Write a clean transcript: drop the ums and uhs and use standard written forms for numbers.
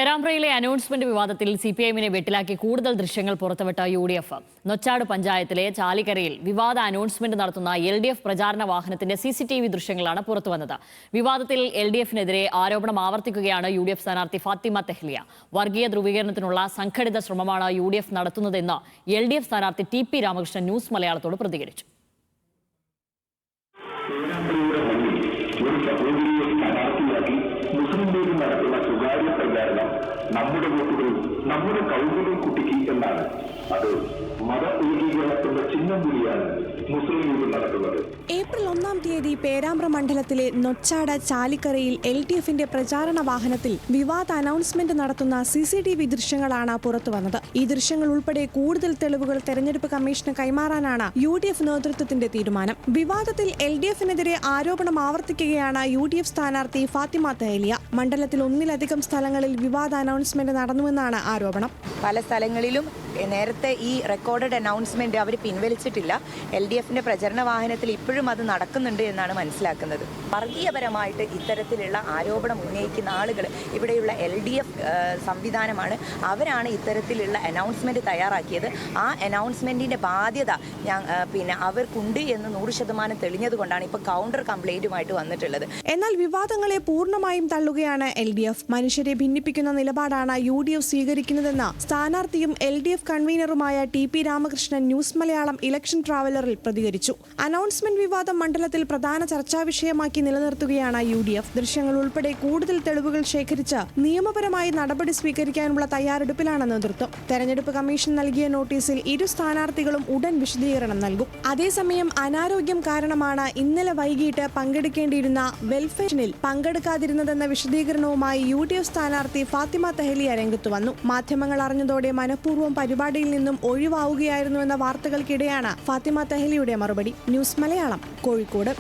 പേരാമ്പ്രയിലെ announcement വിവാദത്തിൽ സിപിഐഎമ്മിനെ വെട്ടിലാക്കി കൂടുതൽ ദൃശ്യങ്ങൾ പുറത്തുവിട്ട യുഡിഎഫ്. നൊച്ചാട് പഞ്ചായത്തിലെ ചാലിക്കരയിൽ വിവാദ അനൗൺസ്മെന്റ് നടത്തുന്ന എൽഡിഎഫ് പ്രചാരണ വാഹനത്തിന്റെ സിസിടിവി ദൃശ്യങ്ങളാണ് പുറത്തുവന്നത്. വിവാദത്തിൽ എൽഡിഎഫിനെതിരെ ആരോപണം ആവർത്തിക്കുകയാണ് യുഡിഎഫ് സ്ഥാനാർത്ഥി ഫാത്തിമ തെഹ്ലിയ. വർഗീയ ധ്രുവീകരണത്തിനുള്ള സംഘടിത ശ്രമമാണ് യുഡിഎഫ് നടത്തുന്നതെന്ന് എൽഡിഎഫ് സ്ഥാനാർത്ഥി ടി.പി. രാമകൃഷ്ണൻ ന്യൂസ് മലയാളത്തോട് പ്രതികരിച്ചു. മുസ്ലിം ലീഗ് നടത്തുന്ന സ്വകാര്യ പ്രചാരണം നമ്മുടെ വോട്ടുകൾ നമ്മുടെ കൗതുകം കുട്ടിക്ക് എന്നാണ്. അത് മത ഏകീകരണത്തിന്റെ ചിഹ്നം കൂടിയാണ് മുസ്ലിം ലീഗ് നടത്തുന്നത്. ഏപ്രിൽ 1-ാം തീയതി പേരാമ്പ്ര മണ്ഡലത്തിലെ നൊച്ചാട് ചാലിക്കരയിൽ എൽഡിഎഫിന്റെ പ്രചാരണ വാഹനത്തിൽ വിവാദ അനൗൺസ്മെന്റ് നടത്തുന്ന സിസിടിവി ദൃശ്യങ്ങളാണ് പുറത്തുവന്നത്. ഈ ദൃശ്യങ്ങൾ ഉൾപ്പെടെ കൂടുതൽ തെളിവുകൾ തെരഞ്ഞെടുപ്പ് കമ്മീഷന് കൈമാറാനാണ് യുഡിഎഫ് നേതൃത്വത്തിന്റെ തീരുമാനം. വിവാദത്തിൽ എൽഡിഎഫിനെതിരെ ആരോപണം ആവർത്തിക്കുകയാണ് യുഡിഎഫ് സ്ഥാനാർത്ഥി ഫാത്തിമ തെഹ്ലിയ. മണ്ഡലത്തിൽ ഒന്നിലധികം സ്ഥലങ്ങളിൽ വിവാദ അനൗൺസ്മെന്റ് നടന്നുവെന്നാണ് ആരോപണം. പല സ്ഥലങ്ങളിലും നേരത്തെ ഈ റെക്കോർഡഡ് അനൗൺസ്മെന്റ് അവർ പിൻവലിച്ചിട്ടില്ല. എൽഡിഎഫിന്റെ പ്രചരണ വാഹനത്തിൽ ഇപ്പോഴും അത് നടക്കുന്നുണ്ട് എന്നാണ് മനസ്സിലാക്കുന്നത്. വർഗീയപരമായിട്ട് ഇത്തരത്തിലുള്ള ആരോപണം ഉന്നയിക്കുന്ന ആളുകൾ ഇവിടെയുള്ള എൽഡിഎഫ് സംവിധാനമാണ്. അവരാണ് ഇത്തരത്തിലുള്ള അനൗൺസ്മെന്റ് തയ്യാറാക്കിയത്. ആ അനൗൺസ്മെന്റിന്റെ ബാധ്യത അവർക്കുണ്ട് എന്ന് 100% തെളിഞ്ഞതുകൊണ്ടാണ് ഇപ്പോൾ കൗണ്ടർ കംപ്ലൈന്റുമായിട്ട് വന്നിട്ടുള്ളത്. എന്നാൽ വിവാദങ്ങളെ പൂർണ്ണമായും തള്ളുകയാണ് എൽഡിഎഫ്. മനുഷ്യരെ ഭിന്നിപ്പിക്കുന്ന നിലപാടാണ് യുഡിഎഫ് സ്വീകരിക്കുന്നതെന്ന് സ്ഥാനാർത്ഥിയും എൽഡിഎഫ് കൺവീനറുമായ ടി.പി. രാമകൃഷ്ണൻ ന്യൂസ് മലയാളം ഇലക്ഷൻ ട്രാവലറിൽ പ്രതികരിച്ചു. അനൗൺസ്മെന്റ് വിവാദം മണ്ഡലത്തിൽ പ്രധാന ചർച്ചാ വിഷയമാക്കി നിലനിർത്തുകയാണ് യുഡിഎഫ്. ദൃശ്യങ്ങൾ ഉൾപ്പെടെ കൂടുതൽ തെളിവുകൾ ശേഖരിച്ച് നിയമപരമായി നടപടി സ്വീകരിക്കാനുള്ള തയ്യാറെടുപ്പിലാണ് നേതൃത്വം. തെരഞ്ഞെടുപ്പ് കമ്മീഷൻ നൽകിയ നോട്ടീസിൽ ഇരു സ്ഥാനാർത്ഥികളും ഉടൻ വിശദീകരണം നൽകും. അതേസമയം അനാരോഗ്യം കാരണമാണ് ഇന്നലെ വൈകിട്ട് പങ്കെടുക്കേണ്ടിയിരുന്ന വെൽഫെയറിൽ പങ്കെടുക്കാതിരുന്നതെന്ന വിശദീകരണവുമായി യുഡിഎഫ് സ്ഥാനാർത്ഥി ഫാത്തിമ തെഹ്ലിയ രംഗത്തു വന്നു. മാധ്യമങ്ങൾ അറിഞ്ഞതോടെ മനഃപൂർവ്വം പരിപാടിയിൽ നിന്നും ഒഴിവാവുകയായിരുന്നുവെന്ന വാർത്തകൾക്കിടെയാണ് ഫാത്തിമ തെഹ്ലിയുടെ മറുപടി. ന്യൂസ് മലയാളം, കോഴിക്കോട്.